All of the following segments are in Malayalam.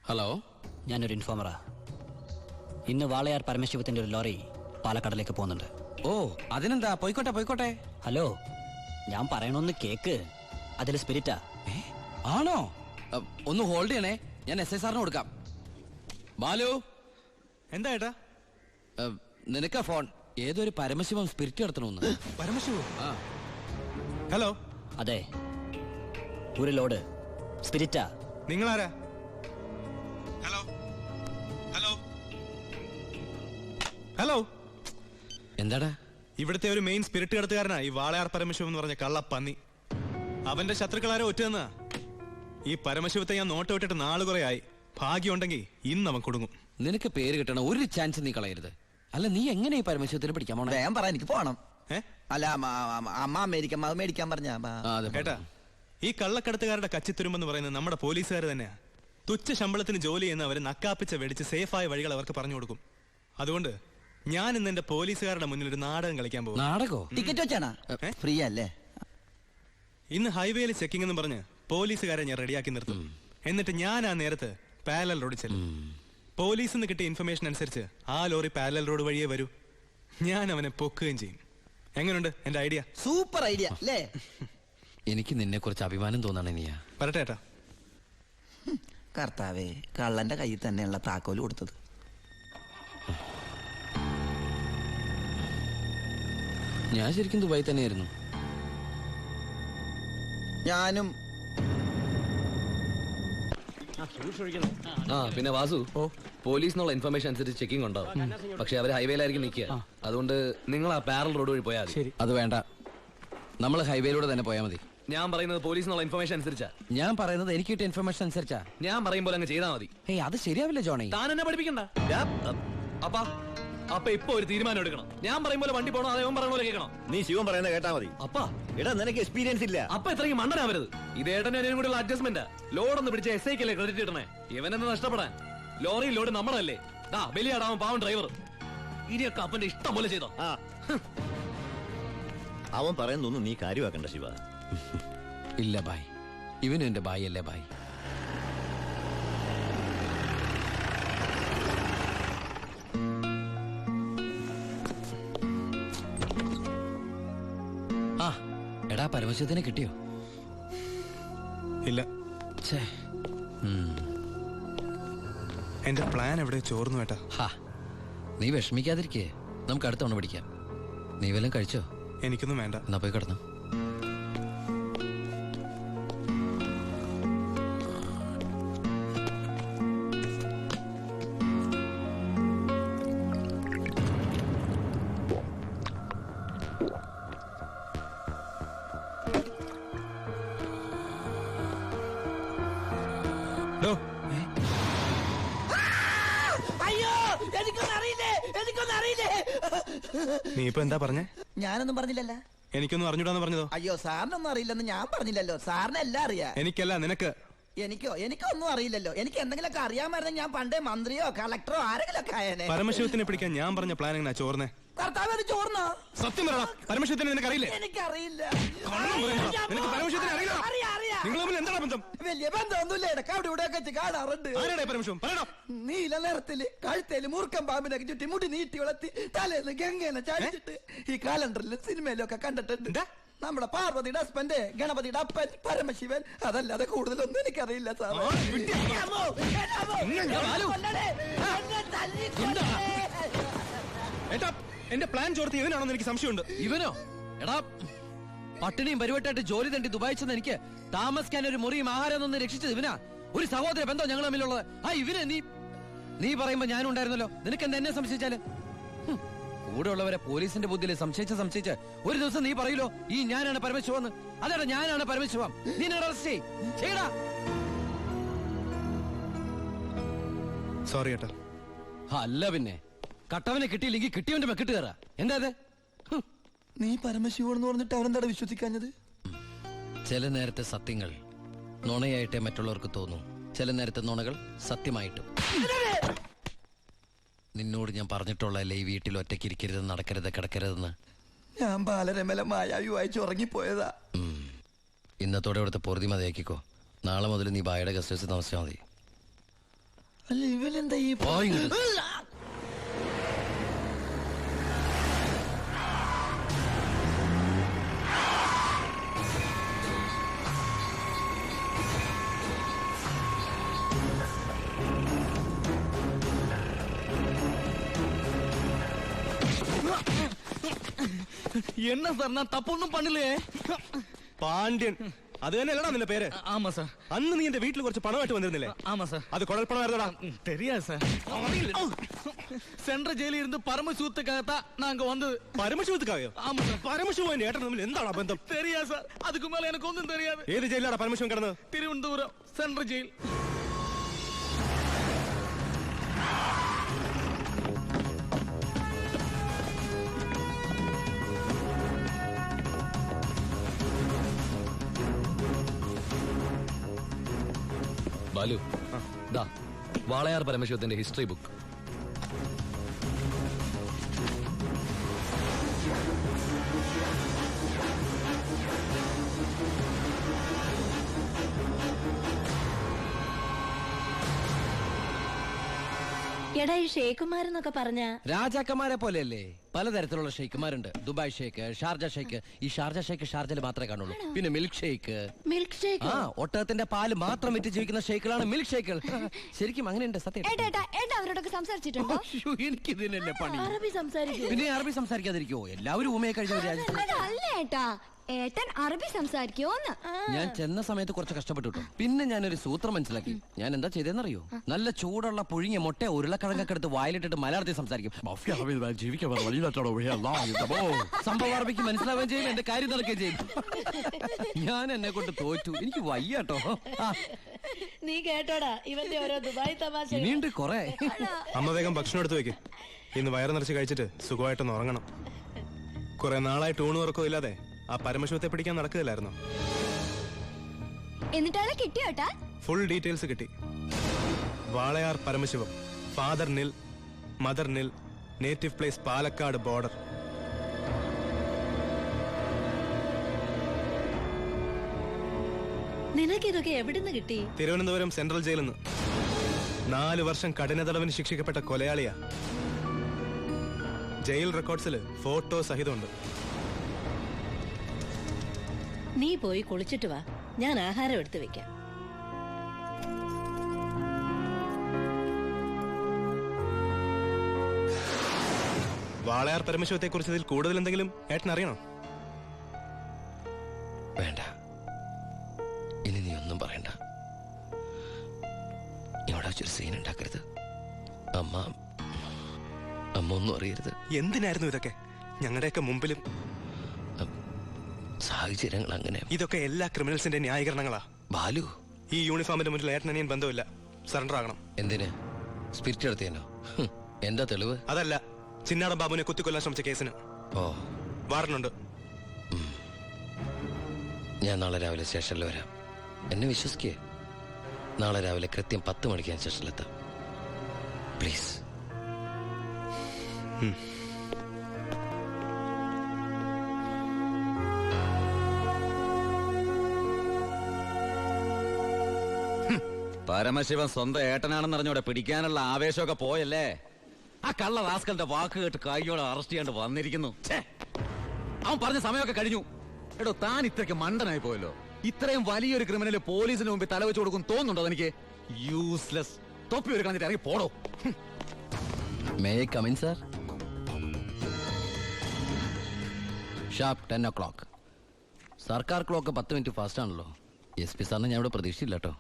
ഹലോ, ഞാനൊരു ഇൻഫോമറാ. ഇന്ന് വാളയാർ പരമശിവത്തിന്റെ ഒരു ലോറി പാലക്കാടിലേക്ക് പോകുന്നുണ്ട്. ഓ അതിനെന്താ, പോയിക്കോട്ടെ പോയിക്കോട്ടെ. ഹലോ, ഞാൻ പറയണൊന്ന് കേക്ക്. അതിൽ സ്പിരിറ്റാ. ആണോ? ഒന്ന് ഹോൾഡ് ചെയ്യണേ, ഞാൻ SI സാറിന് കൊടുക്കാം. ബാലു. എന്താ ഏട്ടാ? നിനക്കാ ഫോൺ. ഏതൊരു പരമശിവം സ്പിരിറ്റ് നടത്തണമെന്ന്. പരമശിവോ? ആ ഹലോ, അതെ, ഒരു ലോഡ് സ്പിരിറ്റാ. നിങ്ങളാരാ? ഹലോ ഹലോ ഹലോ, എന്താടാ? ഇവിടുത്തെ ഒരു മെയിൻ സ്പിരിറ്റ് കടത്തുകാരനാ ഈ വാളയാർ പരമശിവം എന്ന് പറഞ്ഞ കള്ളപ്പന്നി. അവന്റെ ശത്രുക്കളാരോ ഒറ്റന്നാ. ഈ പരമശിവത്തെ ഞാൻ നോട്ട് വിട്ടിട്ട് നാള് കുറെ ആയി. ഭാഗ്യമുണ്ടെങ്കിൽ ഇന്ന് അവൻ കൊടുങ്ങും. നിനക്ക് പേര് കിട്ടണം, ഒരു ചാൻസ് നീ കളയരുത്. അല്ല, നീ എങ്ങനെ ഈ പരമശിവത്തിന് പിടിക്കാൻ പോണേ? വേഗം പറ, എനിക്ക് പോണം. അല്ല, അമ്മ മേടിക്കാൻ പറഞ്ഞ ഏട്ടാ, ഈ കള്ളക്കടത്തുകാരുടെ കച്ചിത്തുരുമ്പെന്ന് പറയുന്നത് നമ്മുടെ പോലീസുകാർ തന്നെയാ. തുച്ഛ ശമ്പളത്തിന് ജോലി ചെയ്യുന്നവര് നക്കാപ്പിച്ച വെടിച്ച് സേഫായ വഴികൾ അവർക്ക് പറഞ്ഞു കൊടുക്കും. അതുകൊണ്ട് ഞാൻ ഇന്ന് എന്റെ പോലീസുകാരുടെ മുന്നിൽ ഒരു നാടകം കളിക്കാൻ പോകും. നാടകോ? ടിക്കറ്റ് വെച്ചാണോ? ഫ്രീ അല്ലേ? ഇന്ന് ഹൈവേയിൽ ചെക്കിംഗ് എന്ന് പറഞ്ഞ് പോലീസുകാരെ ഞാൻ റെഡിയാക്കി നിർത്തും. എന്നിട്ട് ഞാൻ ആ നേരത്ത് പാരലൽ റോഡ് ചെല്ലും. പോലീസിൽ നിന്ന് കിട്ടിയ ഇൻഫർമേഷൻ അനുസരിച്ച് ആ ലോറി പാരലൽ റോഡ് വഴിയേ വരൂ. ഞാൻ അവനെ പൊക്കുകയും ചെയ്യും. എങ്ങനെയുണ്ട് എന്റെ ഐഡിയ? സൂപ്പർ ഐഡിയ അല്ലേ? എനിക്ക് നിന്നെ കുറിച്ച് അഭിമാനം തോന്നാണ്. നീയാ പറട്ടെ ഏട്ടാ. കർത്താവേ, കള്ളന്റെ കയ്യിൽ തന്നെയുള്ള താക്കോല് കൊടുത്തത്. ഞാൻ ശരിക്കും ദുബായി തന്നെയായിരുന്നു. ഞാനും. പിന്നെ വാസു, പോലീസിനുള്ള ഇൻഫർമേഷൻ അനുസരിച്ച് ചെക്കിംഗ് ഉണ്ടാവും. പക്ഷെ അവർ ഹൈവേയിലായിരിക്കും നിൽക്കുക. അതുകൊണ്ട് നിങ്ങൾ ആ പാരൽ റോഡ് വഴി പോയാൽ മതി. അത് വേണ്ട, നമ്മൾ ഹൈവേയിലൂടെ തന്നെ പോയാൽ മതി. ഞാൻ പറയുന്നത് പോലീസിനുള്ള ഇൻഫർമേഷൻ അനുസരിച്ചാ. ഞാൻ പറയുന്നത് എനിക്ക് കിട്ടിയ ഇൻഫർമേഷൻ അനുസരിച്ചാ. ഞാൻ പറയുമ്പോൾ അങ്ങ് ചെയ്താൽ മതി. ഏയ്, അത് ശരിയാവില്ല ജോണി. താൻ എന്നെ പഠിപ്പിക്കണ്ട. അപ്പൊ ഇപ്പൊ ഒരു തീരുമാനം എടുക്കണം. ഞാൻ പറയുമ്പോൾ വണ്ടി പോകണോ അതേ പറയുന്ന പോലെ കേൾക്കണം. നീ ശിവൻ പറയുന്നത് കേട്ടാ മതി. അപ്പാ, എടാ, നിനക്ക് എക്സ്പീരിയൻസ് ഇല്ല. അപ്പൊ ഇത്രയും മണ്ടനാവരുത്. ഇത് ഏട്ടനും കൂടെയുള്ള അഡ്ജസ്റ്റ്മെന്റ്. ലോഡൊന്ന് പിടിച്ച SIക്കല്ലേ ക്രെഡിറ്റ് കിട്ടണേ. ഇവനെന്ന് നഷ്ടപ്പെടാൻ. ലോറി ലോഡ് നമ്മളല്ലേ. ബലിയാടാവൻ പാവൻ ഡ്രൈവർ. ഇനിയൊക്കെ അപ്പന്റെ ഇഷ്ടം പോലെ ചെയ്തോ. അവൻ പറയുന്നൊന്നും നീ കാര്യമാക്കണ്ട ശിവ. ഇല്ല ബായ്, ഇവനും എന്റെ ബായ് അല്ലേ ബായ്. ആ എടാ, പരമശിവത്തിനെ കിട്ടിയോ? ഇല്ല, ഛേ. എന്റെ പ്ലാൻ എവിടെ ചോർന്നു ഏട്ടാ. ഹാ, നീ വിഷമിക്കാതിരിക്കേ, നമുക്ക് അടുത്ത തവണ പിടിക്കാം. നീ വല്ലതും കഴിച്ചോ? എനിക്കൊന്നും വേണ്ട. എന്നാ പോയി കിടന്നു. അയ്യോ, എനിക്കൊന്നും അറിയില്ലേ. നീ ഇപ്പൊ എന്താ പറഞ്ഞേ? ഞാനൊന്നും പറഞ്ഞില്ലല്ലോ. എനിക്കൊന്നും അറിഞ്ഞൂടാന്ന് പറഞ്ഞതോ? അയ്യോ, സാറിനൊന്നും അറിയില്ലെന്ന് ഞാൻ പറഞ്ഞില്ലല്ലോ. സാറിന് എല്ലാം അറിയാം. എനിക്കല്ല, നിനക്ക്. എനിക്കൊന്നും അറിയില്ലല്ലോ. എനിക്ക് എന്തെങ്കിലുമൊക്കെ അറിയാമായിരുന്നെങ്കിൽ ഞാൻ പണ്ടേ മന്ത്രിയോ കളക്ടറോ ആരെങ്കിലും ഒക്കെ ആയേനെ. പരമശിവത്തിനെ പിടിക്കാൻ ഞാൻ പറഞ്ഞ പ്ലാൻ എങ്ങനെ ചോർന്നേ? കർത്താവ്, അത് ചോർന്നോ? സത്യം പറയടാ, പരമശിവത്തിനെ നിനക്ക് അറിയില്ലേ? എനിക്കറിയില്ല. നിനക്ക് പരമശിവത്തിനെ അറിയില്ല? നിങ്ങൾ തമ്മിൽ എന്താണ് ബന്ധം? വലിയ ബന്ധമൊന്നുമില്ല. ഇടക്ക് അവിടെ ഇവിടെ ഒക്കെ കാണാറുണ്ട്. ആരാടേ പരമശിവം? പറയടാ. നീല നിറത്തില് കഴുത്തേല് മൂർക്കം പാമ്പിനൊക്കെ ചുറ്റി മുടി നീട്ടി വളർത്തി തലേന്ന് ഗംഗേനെ ചാടിച്ചിട്ട് ഈ കാലണ്ടറിലും സിനിമയിലും ഒക്കെ കണ്ടിട്ടുണ്ട്. നമ്മുടെ പാർവതിയുടെ ഹസ്ബൻഡ്, ഗണപതിയുടെ അപ്പൻ പരമശിവൻ. അതല്ലാതെ കൂടുതലൊന്നും എനിക്കറിയില്ല സാർ. ഏട്ടാ, എന്റെ പ്ലാൻ ചോർത്തി ഇവനാണെന്ന് എനിക്ക് സംശയമുണ്ട്. ഇവനോ? എടാ, പട്ടിണിയും പരിവട്ടായിട്ട് ജോലി തണ്ടി ദുബായി ചെന്ന് എനിക്ക് താമസിക്കാൻ ഒരു മുറിയും ആഹാരം ഒന്ന് രക്ഷിച്ചത് ഇവനാ. ഒരു സഹോദര ബന്ധം ഞങ്ങൾ തമ്മിലുള്ളത്. ആ ഇവനെ നീ പറയുമ്പോ ഞാനും ഉണ്ടായിരുന്നല്ലോ. നിനക്ക് എന്താ എന്നെ സംശയിച്ചാല്? കൂടെ ഉള്ളവരെ പോലീസിന്റെ ബുദ്ധിയിൽ സംശയിച്ച് ഒരു ദിവസം നീ പറയൂലോ, ഈ ഞാനാണ് പരമശിവന്ന്. അതെടാ, ഞാനാണ് പരമശിവം. നീ അറസ്റ്റ് ചെയ്യടാ. സോറി ഏട്ടാ. അല്ല പിന്നെ, കട്ടവനെ കിട്ടിയില്ലെങ്കിൽ കിട്ടിയവന്റെ മെക്കിട്ട് കയറാ. എന്താ അത്? നീ പരമശിവനെന്ന് പറഞ്ഞിട്ട് അവരെന്താ വിശ്വസിക്കാഞ്ഞത്? ചില നേരത്തെ സത്യങ്ങൾ നുണയായിട്ടേ മറ്റുള്ളവർക്ക് തോന്നും. ചില നേരത്തെ നുണകൾ സത്യമായിട്ടും. നിന്നോട് ഞാൻ പറഞ്ഞിട്ടുള്ളതല്ലേ ഈ വീട്ടിൽ ഒറ്റയ്ക്ക് ഇരിക്കരുത്, നടക്കരുത്, കിടക്കരുതെന്ന്. ഞാൻ ബാലരമല മായാവി വായിച്ച് ഉറങ്ങിപ്പോയതാ. ഇന്നത്തോടെ ഇവിടുത്തെ പൊറുതി മതിയാക്കിക്കോ. നാളെ മുതൽ നീ ബായുടെ ഗസ്റ്റ് ഹൗസിൽ താമസിച്ചാൽ മതി. അല്ല ഇവനെന്താ ഈ പോ ഇങ്ങോട്ട്. என்ன சார் நான் தப்பொன்னும் பண்ணலையே. പാണ്ഡ്യൻ അത് തന്നെയല്ലടാ നിന്റെ പേര്? ஆமா சார். അന്ന് നീ എന്റെ വീട്ടിൽ കുറച്ച് പണമായിട്ട് വന്നിരുന്നില്ലേ? ஆமா சார். അത് കുഴൽപ്പണമായിരുന്നടാ. தெரியாது சார். சென்ற ஜெயிலில் இருந்து பரமசிவத்துக்காகத்தான் நாங்க வந்தது. പരമശിവത്തുക്കായോ? ஆமா சார். പരമശിവൻ ഏട്ടൻ തമ്മിൽ എന്താണ് ബന്ധം? தெரியாது சார். அதுக்கு மேல எனக்கு ஒன்றும் தெரியாது. ഏത് ജയിലാടാ പരമശിവൻ കിടന്നത്? Thiruvananthapuram central jail. ബാലു, ദാ വാളയാർ പരമശിവത്തിന്റെ ഹിസ്റ്ററി ബുക്ക്. എടാ ഈ ഷേഖുമാരെന്നൊക്കെ പറഞ്ഞ രാജാക്കന്മാരെ പോലെയല്ലേ? പലതരത്തിലുള്ള ഷെയ്ക്കുമാരുണ്ട്. ദുബായ് ഷേക്ക്, ഷാർജ ഷേക്ക്. ഈ ഷാർജ ഷേക്ക് ഷാർജയിൽ മാത്രമേ കാണുള്ളൂ. പിന്നെ മിൽക്ക് ഷേക്ക്. മിൽക്ക് ഷേക്ക് ആ, ഒട്ടകത്തിന്റെ പാല് മാത്രം വിറ്റ് ജീവിക്കുന്ന ഷേക്കുകളാണ് മിൽക്ക് ഷേക്കുകൾ. ശരിക്കും അങ്ങനെയുണ്ട്, സത്യം. അവരോടൊക്കെ സംസാരിച്ചിട്ടുണ്ടോ? എനിക്കിതിനല്ലേ പണി. അറബി സംസാരിക്കും. പിന്നെ അറബി സംസാരിക്കാതിരിക്കോ? എല്ലാവരും ഊമയെ കഴിഞ്ഞ രാജ്യത്ത്. അല്ല ഏട്ടാ, ഏട്ടൻ അറബി സംസാരിക്കോന്ന്. ഞാൻ ചെന്ന സമയത്ത് കുറച്ച് കഷ്ടപ്പെട്ടു കേട്ടോ. പിന്നെ ഞാനൊരു സൂത്രം മനസ്സിലാക്കി. ഞാൻ എന്താ ചെയ്തെന്നറിയോ? നല്ല ചൂടുള്ള പുഴുങ്ങിയ മുട്ട ഉരുളക്കിഴങ്ങൊക്കെ എടുത്ത് വായിലിട്ടിട്ട് മലയാളത്തിൽ സംസാരിക്കും. സംഭവം അറബിക്ക് മനസ്സിലാവുകയും ചെയ്യും, എന്റെ കാര്യം നടക്കുകയും ചെയ്യും. ഞാൻ എന്നെ കൊണ്ട് തോറ്റു. എനിക്ക് വയ്യാട്ടോ. നീ കേട്ടോടാ ഇവന്റെ ഓരോ ദുബായ് തമാശ. ഇനിയുണ്ട് കൊറേ. അമ്മ വേഗം ഭക്ഷണം എടുത്തു വെക്ക്. ഇന്ന് വയറ് നിറച്ച് കഴിച്ചിട്ട് സുഖമായിട്ടൊന്ന് ഉറങ്ങണം. കുറെ നാളായിട്ട് ഊണ് ഉറക്കവും ഇല്ലാതെ ആ പരമശിവത്തെ പിടിക്കാൻ നടക്കുകയില്ലായിരുന്നു. എന്നിട്ടാണ് കിട്ടിയോട്ടാ? ഫുൾ ഡീറ്റെയിൽസ് കിട്ടി. വാളയാർ പരമശിവം, ഫാദർ നിൽ, മദർ നിൽ, നേറ്റീവ് പ്ലേസ് പാലക്കാട് ബോർഡർ. നിനക്കിതൊക്കെ എവിടുന്ന് കിട്ടി? തിരുവനന്തപുരം സെൻട്രൽ ജയിലിൽ നിന്ന് 4 വർഷം കഠിന തടവിന് ശിക്ഷിക്കപ്പെട്ട കൊലയാളിയാ. Jail റെക്കോർഡ്സിൽ photo സഹിതമുണ്ട്. നീ പോയി കുളിച്ചിട്ട് വാ, ഞാൻ ആഹാരം എടുത്തു വെക്കാം. വാളയാർ പരമശിവത്തെ കുറിച്ച് ഇതിൽ കൂടുതൽ എന്തെങ്കിലും ഏട്ടൻ അറിയണോ? വേണ്ട, ഇനി നീ ഒന്നും പറയണ്ട. ഇവിടെ വെച്ചൊരു സീൻ ഉണ്ടാക്കരുത്. അമ്മ ഒന്നും അറിയരുത്. എന്തിനായിരുന്നു ഇതൊക്കെ? ഞങ്ങളുടെയൊക്കെ മുമ്പിലും. സാഹചര്യങ്ങൾ അങ്ങനെ. ഇതൊക്കെ എല്ലാ ക്രിമിനൽസിന്റെ ന്യായീകരണങ്ങളാ. ബാലു, ഈ യൂണിഫോമിന്റെ മുന്നിൽ ഏട്ടനനിയൻ ബന്ധമില്ല. സറണ്ടർ ആകണം. എന്തിന്? സ്പിരിറ്റ് എടുത്തേനോ? എന്താ തെളിവ്? അതല്ല, ചിന്നാടൻ ബാബുവിനെ കുത്തിക്കൊല്ലാൻ ശ്രമിച്ച കേസിന്. ഓ, വാറണ്ടുണ്ട്. ഞാൻ നാളെ രാവിലെ സ്റ്റേഷനിൽ വരാം. എന്നെ വിശ്വസിക്കേ. നാളെ രാവിലെ കൃത്യം 10 മണിക്ക് ഞാൻ സ്റ്റേഷനിലെത്താം. പ്ലീസ്. പരമശിവൻ സ്വന്തം ഏട്ടനാണെന്ന് അറിഞ്ഞോടെ പിടിക്കാനുള്ള ആവേശമൊക്കെ പോയല്ലേ? ആ കള്ള റാസ്കലിന്റെ വാക്ക് കേട്ട് കൈയോടെ അറസ്റ്റ് ചെയ്യാണ്ട് വന്നിരിക്കുന്നു. അവൻ പറഞ്ഞ സമയമൊക്കെ കഴിഞ്ഞു. എടോ, താൻ ഇത്രയ്ക്ക് മണ്ടനായി പോയല്ലോ. ഇത്രയും വലിയൊരു ക്രിമിനല് പോലീസിന് മുമ്പിൽ തലവെച്ച് കൊടുക്കും തോന്നുന്നുണ്ടോ എനിക്ക്? യൂസ്ലെസ്. തൊപ്പി ഒരു കളഞ്ഞിട്ട് ഇറങ്ങി പോടോ. May I come in sir? Sharp 10 o'clock. സർക്കാർ ക്ലോക്ക് 10 മിനിറ്റ് ഫാസ്റ്റ് ആണല്ലോ. SP സാറിന് ഞാൻ ഇവിടെ പ്രതീക്ഷിച്ചില്ല കേട്ടോ.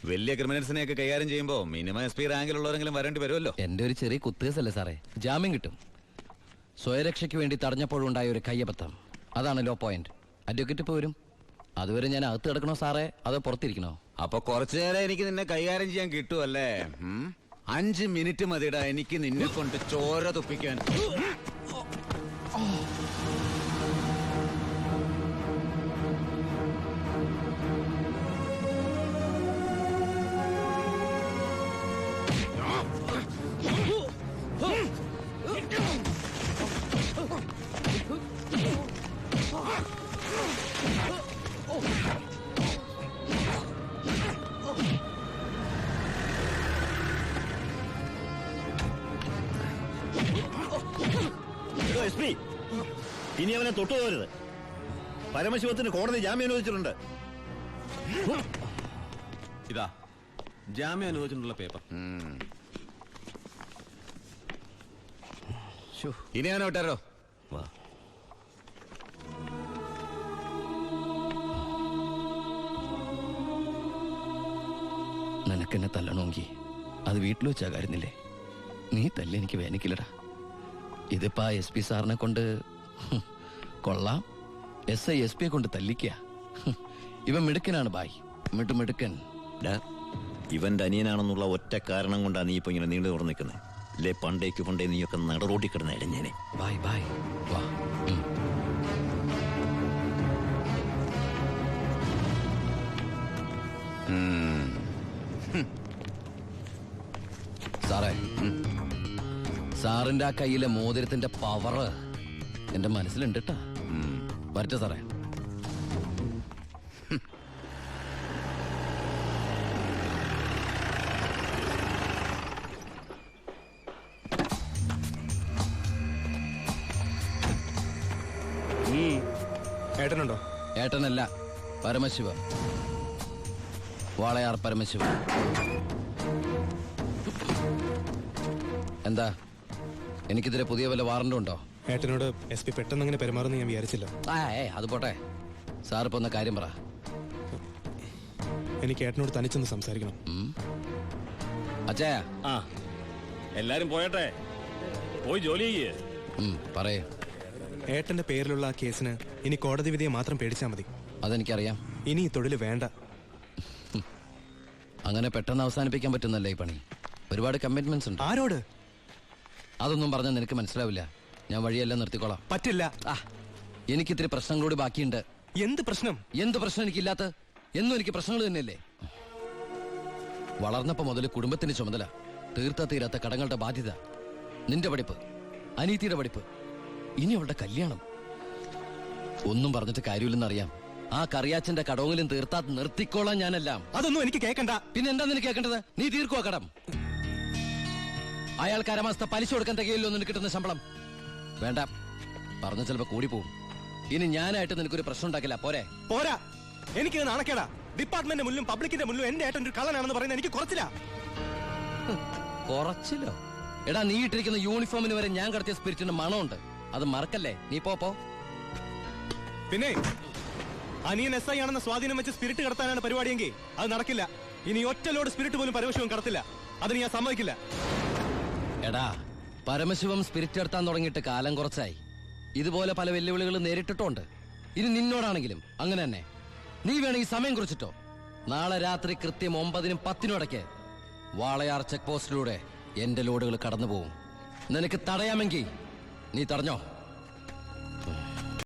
വലിയ ക്രിമിനൽസിനെയൊക്കെ കൈകാര്യം ചെയ്യുമ്പോ മിനിമം SP റാങ്കിലുള്ളവരെങ്കിലും വരേണ്ടി വരുമല്ലോ. എന്റെ ഒരു ചെറിയ കുത്തുകേസല്ലേ സാറേ, ജാമ്യം കിട്ടും. സ്വയരക്ഷയ്ക്ക് വേണ്ടി തടഞ്ഞപ്പോഴുണ്ടായ ഒരു കയ്യബദ്ധം, അതാണ് ലോ പോയിന്റ്. അഡ്വക്കേറ്റ് ഇപ്പൊ വരും. അതുവരെ ഞാൻ അകത്ത് കിടക്കണോ സാറേ, അതോ പുറത്തിരിക്കണോ? അപ്പൊ കുറച്ചു നേരം എനിക്ക് നിന്നെ കൈകാര്യം ചെയ്യാൻ കിട്ടുമല്ലേ? 5 മിനിറ്റ് മതിടാ എനിക്ക് നിന്നെ കൊണ്ട് ചോര തുപ്പിക്കാൻ. SP, ഇനി അവനെ തൊട്ടുപോകരുത്. പരമശിവത്തിന് കോടതി ജാമ്യം അനുവദിച്ചിട്ടുണ്ട്. ഇതാ ജാമ്യം അനുവദിച്ചിട്ടുള്ള പേപ്പർ. ഇനി ഞാൻ വിട്ടാരോ? വാ. നിനക്കെന്നെ തല്ലണമെങ്കിൽ അത് വീട്ടിൽ വെച്ചാ കാര്യന്നില്ലേ? നീ തല്ലി എനിക്ക് വേനിക്കില്ലടാ. ഇതിപ്പോ SP സാറിനെ കൊണ്ട് കൊള്ളാം, SI SP കൊണ്ട് തല്ലിക്കുക. ഇവൻ മിടുക്കനാണ് ബായ്, മിടുക്കൻ. ഇവന്റെ അനിയനാണെന്നുള്ള ഒറ്റ കാരണം കൊണ്ടാണ് നീ ഇപ്പൊ ഇങ്ങനെ നീണ്ടു തുറന്നു നിൽക്കുന്നത്. അല്ലേ പണ്ടേക്ക് പണ്ടേ നീയൊക്കെ നടറോട്ടി കിടന്ന ഇടഞ്ഞേനെ. ബായ് ബായ് വാ. സാറേ, സാറിന്റെ ആ കയ്യിലെ മോതിരത്തിന്റെ പവറ് എന്റെ മനസ്സിലുണ്ട് കേട്ടാ. വരട്ടെ സാറേ. ഏട്ടനുണ്ടോ? ഏട്ടനല്ല, പരമശിവ, വാളയാർ പരമശിവ. എന്താ, എനിക്കിതിരെ പുതിയ വല്ല വാറണ്ടും ഉണ്ടോ? ഏട്ടനോട് SP പെട്ടെന്ന് അങ്ങനെ പെരുമാറുന്ന ഞാൻ വിചാരിച്ചില്ല. അത് പോട്ടെ, സാറിപ്പോ ഒന്ന് കാര്യം പറ. എനിക്ക് ഏട്ടനോട് തനിച്ചൊന്ന് സംസാരിക്കണം. അച്ഛാ. എല്ലാരും പോയട്ടെ, പോയി ജോലി ചെയ്യേ. പറയേ. ഏട്ടന്റെ പേരിലുള്ള ആ കേസിന് ഇനി കോടതി വിധിയെ മാത്രം പേടിച്ചാൽ മതി. അതെനിക്കറിയാം. ഇനി ഈ തൊഴിൽ വേണ്ട. അങ്ങനെ പെട്ടെന്ന് അവസാനിപ്പിക്കാൻ പറ്റുന്നല്ലേ ഈ പണി? ഒരുപാട് കമ്മിറ്റ്മെന്റ്സ് ഉണ്ട്. ആരോട്? അതൊന്നും പറഞ്ഞാൽ നിനക്ക് മനസ്സിലാവില്ല. ഞാൻ വഴിയെല്ലാം നിർത്തിക്കോളാം. പറ്റില്ല. എനിക്കിത്തിരി പ്രശ്നങ്ങളോട് ബാക്കിയുണ്ട്. എന്ത് പ്രശ്നം? എന്ത് പ്രശ്നം എനിക്കില്ലാത്ത? എന്നും എനിക്ക് പ്രശ്നങ്ങൾ തന്നെയല്ലേ. വളർന്നപ്പോ മുതൽ കുടുംബത്തിന്റെ ചുമതല, തീർത്താ തീരാത്ത കടങ്ങളുടെ ബാധ്യത, നിന്റെ പഠിപ്പ്, അനീതിയുടെ പഠിപ്പ്, ഇനി അവളുടെ കല്യാണം. ഒന്നും പറഞ്ഞിട്ട് കാര്യമില്ലെന്നറിയാം. ആ കറിയാച്ചന്റെ കടവങ്ങളും തീർത്താ നിർത്തിക്കോളാം ഞാനെല്ലാം. അതൊന്നും എനിക്ക് കേൾക്കണ്ട. പിന്നെ എന്താ നിനക്ക് കേൾക്കേണ്ടത്? നീ തീർക്കുവാ കടം. അയാൾക്ക് അരമാസത്തെ പലിശ കൊടുക്കാൻ തികയില്ലോ നിനക്ക് കിട്ടുന്ന ശമ്പളം. വേണ്ട, പറഞ്ഞ ചിലപ്പോ കൂടി പോവും. ഇനി ഞാനായിട്ട് നിനക്കൊരു പ്രശ്നം ഉണ്ടാക്കില്ല. പോരെ? പോരാ, എനിക്ക് നാണക്കേടാ. ഡിപ്പാർട്ട്മെന്റ് മുന്നിലും പബ്ലിക്കിന്റെ മുന്നിലും എന്റെ ഏട്ടൻ ഒരു കള്ളനാണെന്ന് പറയുന്നത് എനിക്ക് കുറച്ചില്ല. കുറച്ചില്ലോ? എടാ, നീ ഇട്ടിരിക്കുന്ന യൂണിഫോമിന് വരെ ഞാൻ കടത്തിയ സ്പിരിറ്റിന്റെ മണമുണ്ട്. അത് മറക്കല്ലേ. നീ പോ. പിന്നെ അനിയൻ SI ആണെന്ന സ്വാധീനം വെച്ച് സ്പിരിറ്റ് കടത്താനാണ് പരിപാടിയെങ്കിൽ അത് നടക്കില്ല. ഇനി ഒറ്റ ലോഡ് സ്പിരിറ്റ് പോലും പരമശിവം കടത്തില്ല. അതിന് ഞാൻ സമ്മതിക്കില്ല. എടാ, പരമശിവം സ്പിരിറ്റ് എടുത്താൻ തുടങ്ങിയിട്ട് കാലം കുറച്ചായി. ഇതുപോലെ പല വെല്ലുവിളികൾ നേരിട്ടിട്ടുണ്ട്. ഇനി നിന്നോടാണെങ്കിലും അങ്ങനെ തന്നെ. നീ വേണമെങ്കിൽ സമയം കുറിച്ചിട്ടോ. നാളെ രാത്രി കൃത്യം 9-നും 10-നും ഇടയ്ക്ക് വാളയാർ ചെക്ക് പോസ്റ്റിലൂടെ എന്റെ ലോഡുകൾ കടന്നു പോവും. നിനക്ക് തടയാമെങ്കിൽ നീ തടഞ്ഞോ.